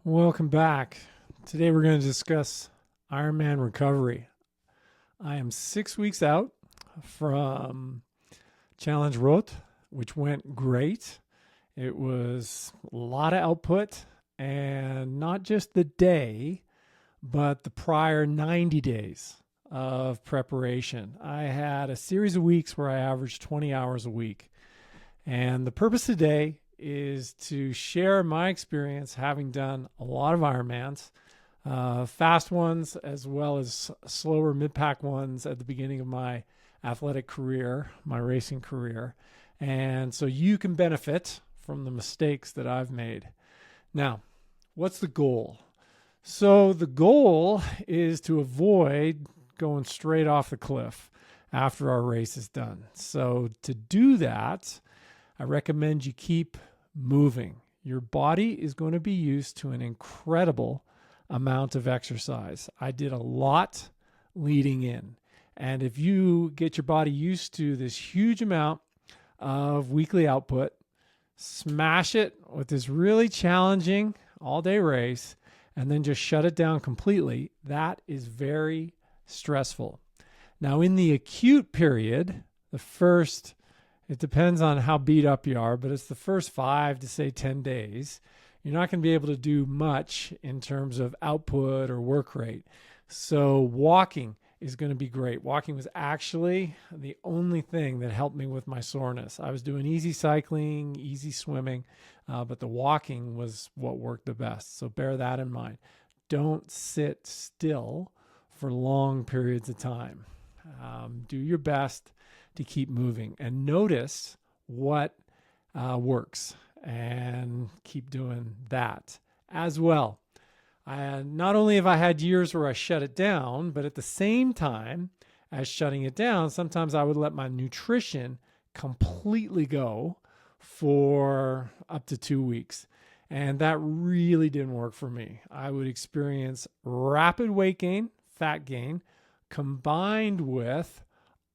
Welcome back. Today we're going to discuss Ironman Recovery. I am 6 weeks out from Challenge Roth, which went great. It was a lot of output, and not just the day, but the prior 90 days of preparation. I had a series of weeks where I averaged 20 hours a week. And the purpose today is to share my experience having done a lot of Ironmans, fast ones as well as slower mid-pack ones at the beginning of my athletic career, my racing career. And so you can benefit from the mistakes that I've made. Now, what's the goal? So the goal is to avoid going straight off the cliff after our race is done. So to do that, I recommend you keep moving. Your body is going to be used to an incredible amount of exercise. I did a lot leading in. And if you get your body used to this huge amount of weekly output, smash it with this really challenging all-day race, and then just shut it down completely, that is very stressful. Now, in the acute period, it depends on how beat up you are, but it's the first 5 to say 10 days. You're not going to be able to do much in terms of output or work rate. So walking is going to be great. Walking was actually the only thing that helped me with my soreness. I was doing easy cycling, easy swimming, but the walking was what worked the best. So bear that in mind. Don't sit still for long periods of time. Do your best to keep moving and notice what works and keep doing that as well. Not only have I had years where I shut it down, but at the same time as shutting it down, sometimes I would let my nutrition completely go for up to 2 weeks. And that really didn't work for me. I would experience rapid weight gain, fat gain, combined with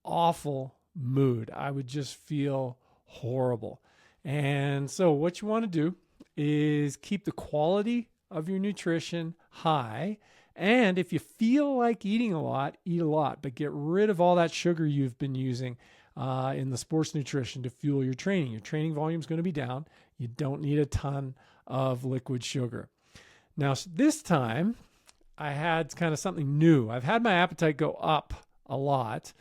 awful mood. I would just feel horrible. And so what you want to do is keep the quality of your nutrition high. And if you feel like eating a lot, eat a lot, but get rid of all that sugar you've been using in the sports nutrition to fuel your training. Your training volume is going to be down. You don't need a ton of liquid sugar. Now, this time I had kind of something new. I've had my appetite go up a lot,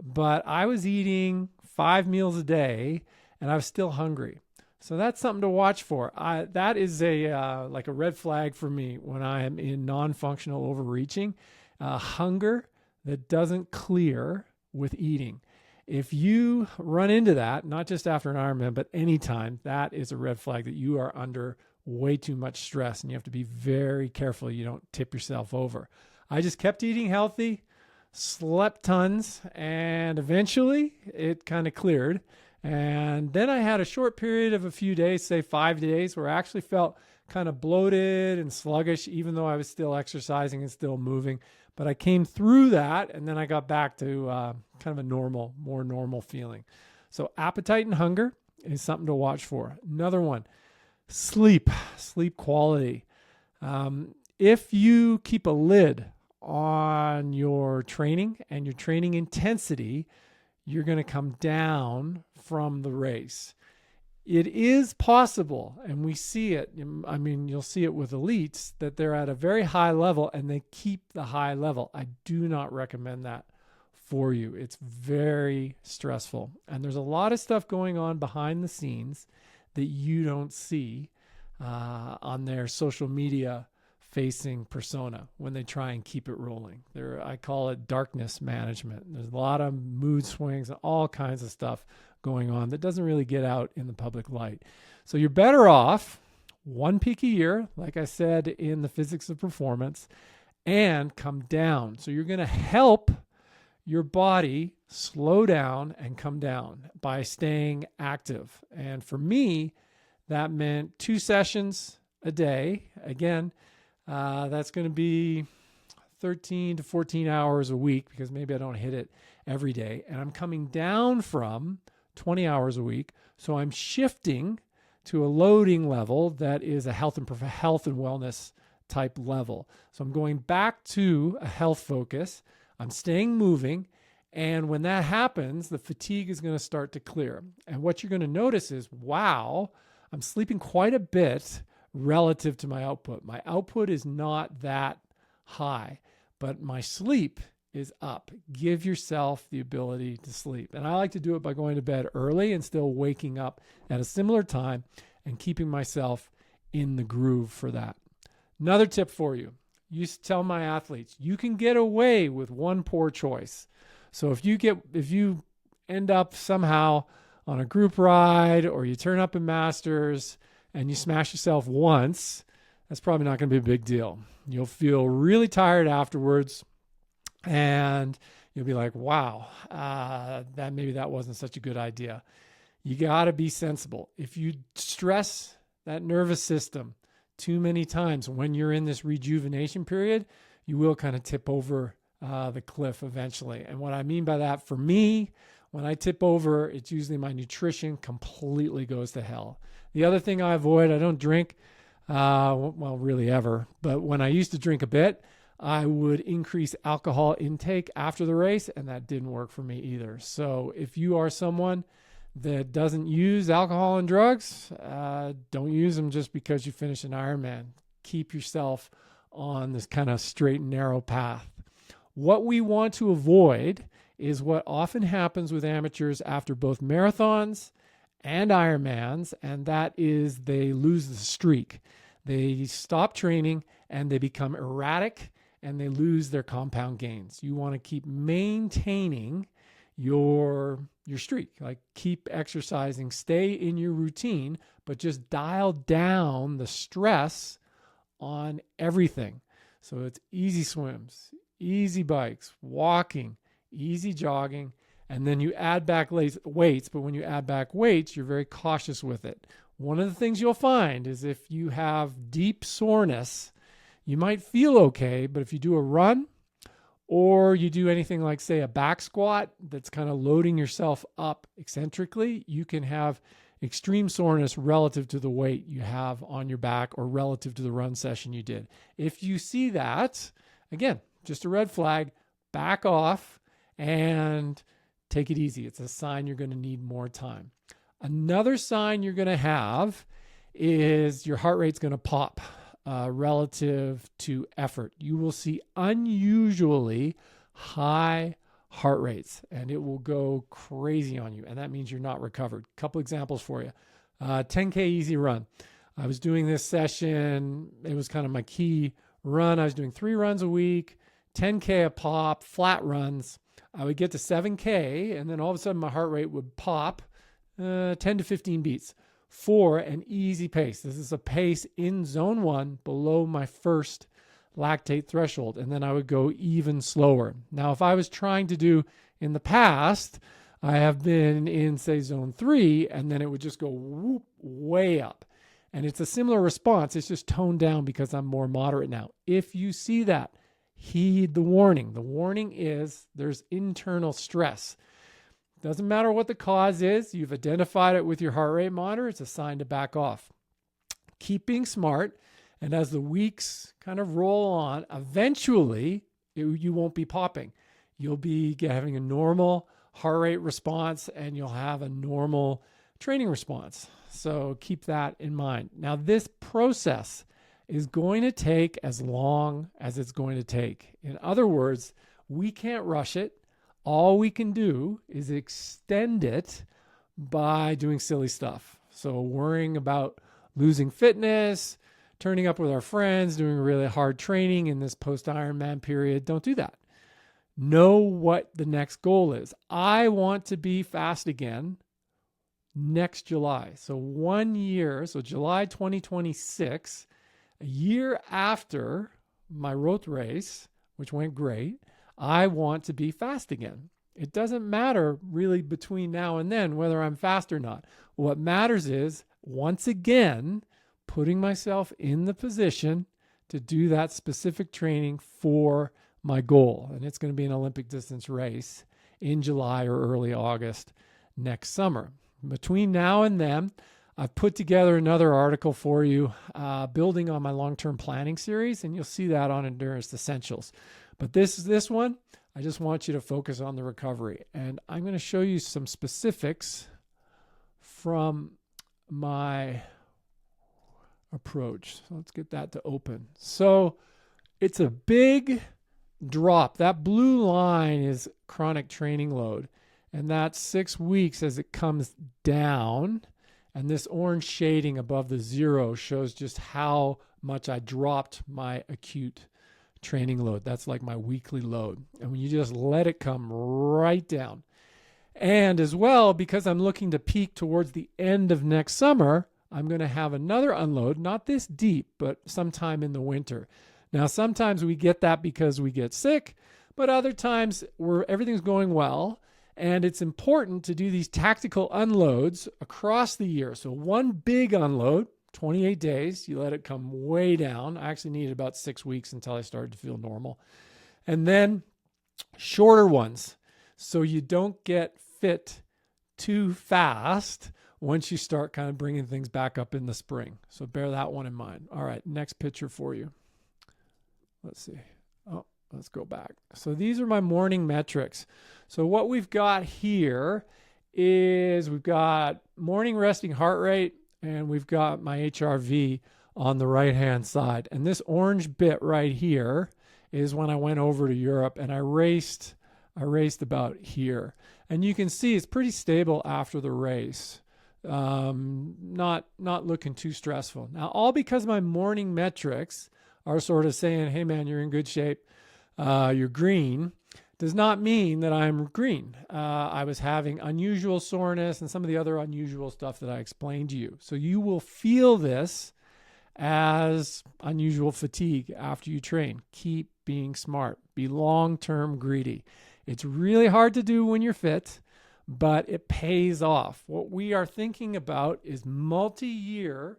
but I was eating 5 meals a day and I was still hungry. So that's something to watch for. That is like a red flag for me when I am in non-functional overreaching. Hunger that doesn't clear with eating. If you run into that, not just after an Ironman, but anytime, that is a red flag that you are under way too much stress and you have to be very careful you don't tip yourself over. I just kept eating healthy, slept tons, and eventually it kind of cleared. And then I had a short period of a few days, say 5 days, where I actually felt kind of bloated and sluggish, even though I was still exercising and still moving. But I came through that, and then I got back to kind of a more normal feeling. So appetite and hunger is something to watch for. Another one, sleep quality. If you keep a lid on your training and your training intensity, you're going to come down from the race. It is possible, and we see it. I mean, you'll see it with elites, that they're at a very high level and they keep the high level. I do not recommend that for you. It's very stressful. And there's a lot of stuff going on behind the scenes that you don't see on their social media facing persona when they try and keep it rolling. I call it darkness management. There's a lot of mood swings and all kinds of stuff going on that doesn't really get out in the public light. So you're better off 1 peak a year, like I said in the physics of performance, and come down. So you're going to help your body slow down and come down by staying active. And for me, that meant 2 sessions a day. Again, that's going to be 13 to 14 hours a week because maybe I don't hit it every day. And I'm coming down from 20 hours a week. So I'm shifting to a loading level that is a health and wellness type level. So I'm going back to a health focus. I'm staying moving. And when that happens, the fatigue is going to start to clear. And what you're going to notice is, wow, I'm sleeping quite a bit relative to my output. My output is not that high, but my sleep is up. Give yourself the ability to sleep. And I like to do it by going to bed early and still waking up at a similar time and keeping myself in the groove for that. Another tip for you. I used to tell my athletes, you can get away with one poor choice. So if you end up somehow on a group ride or you turn up in Masters and you smash yourself once, that's probably not going to be a big deal. You'll feel really tired afterwards and you'll be like, wow, that wasn't such a good idea. You got to be sensible. If you stress that nervous system too many times when you're in this rejuvenation period, you will kind of tip over the cliff eventually. And what I mean by that, for me, when I tip over, it's usually my nutrition completely goes to hell. The other thing I avoid, I don't drink, well, really ever, but when I used to drink a bit, I would increase alcohol intake after the race, and that didn't work for me either. So if you are someone that doesn't use alcohol and drugs, don't use them just because you finish an Ironman. Keep yourself on this kind of straight and narrow path. What we want to avoid is what often happens with amateurs after both marathons and Ironmans, and that is they lose the streak. They stop training and they become erratic and they lose their compound gains. You want to keep maintaining your streak, like keep exercising, stay in your routine, but just dial down the stress on everything. So it's easy swims, easy bikes, walking, easy jogging, and then you add back weights. But when you add back weights, you're very cautious with it. One of the things you'll find is if you have deep soreness, you might feel okay, but if you do a run or you do anything like, say, a back squat that's kind of loading yourself up eccentrically, you can have extreme soreness relative to the weight you have on your back or relative to the run session you did. If you see that, again, just a red flag, back off and take it easy. It's a sign you're going to need more time. Another sign you're going to have is your heart rate's going to pop relative to effort. You will see unusually high heart rates and it will go crazy on you. And that means you're not recovered. Couple examples for you. 10K easy run. I was doing this session. It was kind of my key run. I was doing 3 runs a week, 10K a pop, flat runs. I would get to 7K and then all of a sudden my heart rate would pop 10 to 15 beats for an easy pace. This is a pace in zone 1 below my first lactate threshold. And then I would go even slower. Now, if I was trying to do in the past, I have been in, say, zone 3, and then it would just go whoop, way up. And it's a similar response. It's just toned down because I'm more moderate now. If you see that, heed the warning. The warning is there's internal stress. Doesn't matter what the cause is. You've identified it with your heart rate monitor. It's a sign to back off. Keep being smart. And as the weeks kind of roll on, eventually you won't be popping. You'll be having a normal heart rate response and you'll have a normal training response. So keep that in mind. Now, this process is going to take as long as it's going to take. In other words, we can't rush it. All we can do is extend it by doing silly stuff. So worrying about losing fitness, turning up with our friends, doing really hard training in this post-Ironman period, don't do that. Know what the next goal is. I want to be fast again next July. So 1 year, so July 2026, a year after my Roth race, which went great, I want to be fast again. It doesn't matter really between now and then whether I'm fast or not. What matters is, once again, putting myself in the position to do that specific training for my goal. And it's going to be an Olympic distance race in July or early August next summer. Between now and then, I've put together another article for you, building on my long-term planning series, and you'll see that on Endurance Essentials. But this one, I just want you to focus on the recovery. And I'm going to show you some specifics from my approach. So let's get that to open. So it's a big drop. That blue line is chronic training load, and that's 6 weeks as it comes down. And this orange shading above the 0 shows just how much I dropped my acute training load. That's like my weekly load. And when you just let it come right down. And as well, because I'm looking to peak towards the end of next summer, I'm going to have another unload, not this deep, but sometime in the winter. Now, sometimes we get that because we get sick, but other times everything's going well. And it's important to do these tactical unloads across the year. So one big unload, 28 days, you let it come way down. I actually needed about 6 weeks until I started to feel normal. And then shorter ones, so you don't get fit too fast once you start kind of bringing things back up in the spring. So bear that one in mind. All right, next picture for you. Let's see. Oh, let's go back. So these are my morning metrics. So what we've got here is we've got morning resting heart rate, and we've got my HRV on the right-hand side. And this orange bit right here is when I went over to Europe, and I raced about here. And you can see it's pretty stable after the race. Not looking too stressful. Now, all because my morning metrics are sort of saying, hey man, you're in good shape. You're green. Does not mean that I'm green. I was having unusual soreness and some of the other unusual stuff that I explained to you. So you will feel this as unusual fatigue after you train. Keep being smart. Be long-term greedy. It's really hard to do when you're fit, but it pays off. What we are thinking about is multi-year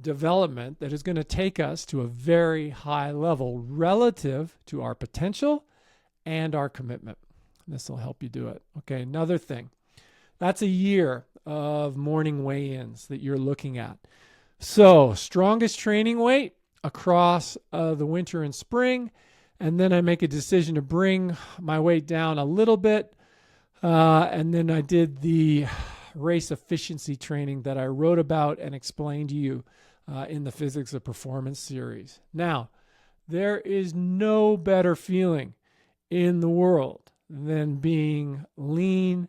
development that is going to take us to a very high level relative to our potential and our commitment. This will help you do it. Okay, another thing. That's a year of morning weigh-ins that you're looking at. So, strongest training weight across the winter and spring, and then I make a decision to bring my weight down a little bit, and then I did the race efficiency training that I wrote about and explained to you in the Physics of Performance series. Now, there is no better feeling in the world than being lean,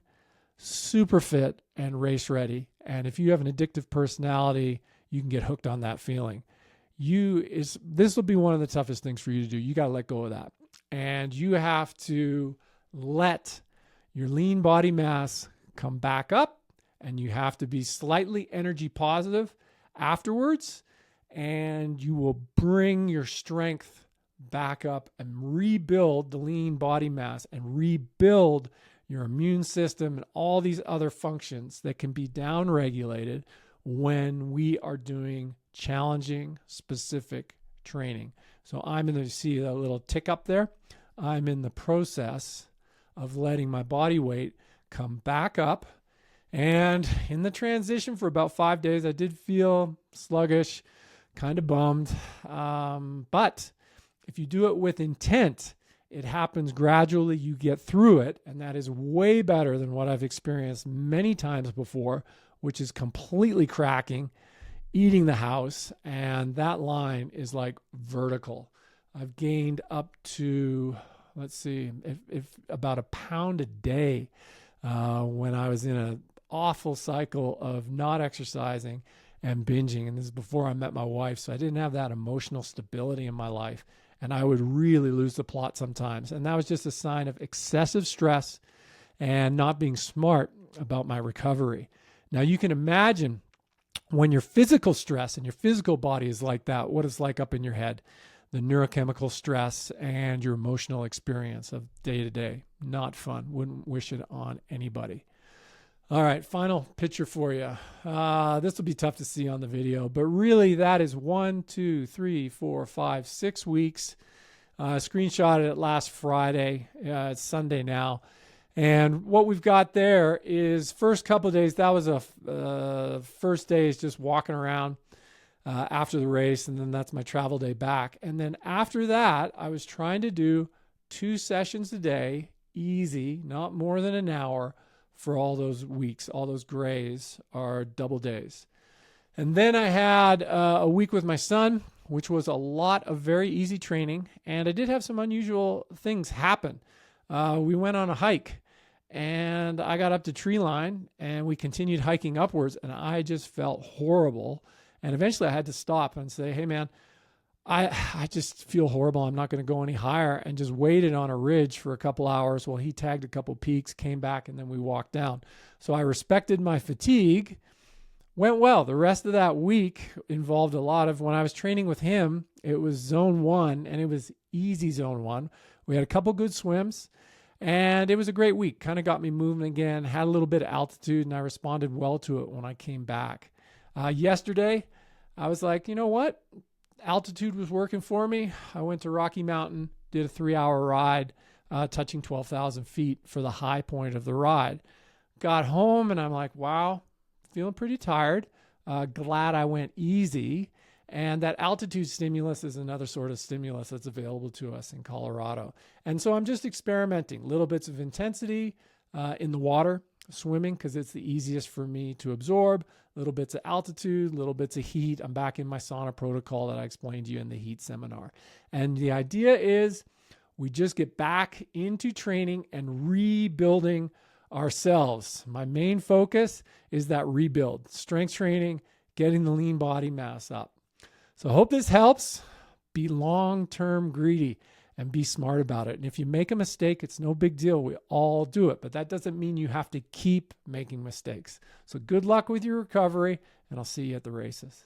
super fit, and race ready. And if you have an addictive personality, you can get hooked on that feeling. This will be one of the toughest things for you to do. You got to let go of that. And you have to let your lean body mass come back up, and you have to be slightly energy positive afterwards, and you will bring your strength back up and rebuild the lean body mass and rebuild your immune system and all these other functions that can be downregulated when we are doing challenging specific training. So I'm in the, see a little tick up there. I'm in the process of letting my body weight come back up. And in the transition for about 5 days, I did feel sluggish, kind of bummed. But if you do it with intent, it happens gradually. You get through it. And that is way better than what I've experienced many times before, which is completely cracking, eating the house. And that line is like vertical. I've gained up to, let's see, if about a pound a day when I was in an awful cycle of not exercising and binging. And this is before I met my wife. So I didn't have that emotional stability in my life. And I would really lose the plot sometimes. And that was just a sign of excessive stress and not being smart about my recovery. Now you can imagine when your physical stress and your physical body is like that, what it's like up in your head, the neurochemical stress and your emotional experience of day to day. Not fun. Wouldn't wish it on anybody. All right, final picture for you. This will be tough to see on the video, but really that is 1, 2, 3, 4, 5, 6 weeks. Screenshotted it last Friday. It's Sunday now. And what we've got there is first couple of days, that was a first day is just walking around after the race. And then that's my travel day back. And then after that, I was trying to do 2 sessions a day, easy, not more than an hour for all those weeks, all those grays are double days. And then I had a week with my son, which was a lot of very easy training. And I did have some unusual things happen. We went on a hike and I got up to tree line and we continued hiking upwards and I just felt horrible. And eventually I had to stop and say, hey man, I just feel horrible. I'm not going to go any higher, and just waited on a ridge for a couple hours while he tagged a couple peaks, came back, and then we walked down. So I respected my fatigue. Went well. The rest of that week involved a lot of, when I was training with him, it was zone 1 and it was easy zone 1. We had a couple good swims and it was a great week. Kind of got me moving again, had a little bit of altitude, and I responded well to it when I came back. Yesterday, I was like, you know what? Altitude was working for me. I went to Rocky Mountain, did a 3-hour ride, touching 12,000 feet for the high point of the ride. Got home and I'm like, wow, feeling pretty tired. Glad I went easy. And that altitude stimulus is another sort of stimulus that's available to us in Colorado. And so I'm just experimenting, little bits of intensity in the water, swimming, because it's the easiest for me to absorb, little bits of altitude, little bits of heat. I'm back in my sauna protocol that I explained to you in the heat seminar. And the idea is we just get back into training and rebuilding ourselves. My main focus is that rebuild, strength training, getting the lean body mass up. So I hope this helps. Be long-term greedy and be smart about it. And if you make a mistake, it's no big deal. We all do it, but that doesn't mean you have to keep making mistakes. So good luck with your recovery, and I'll see you at the races.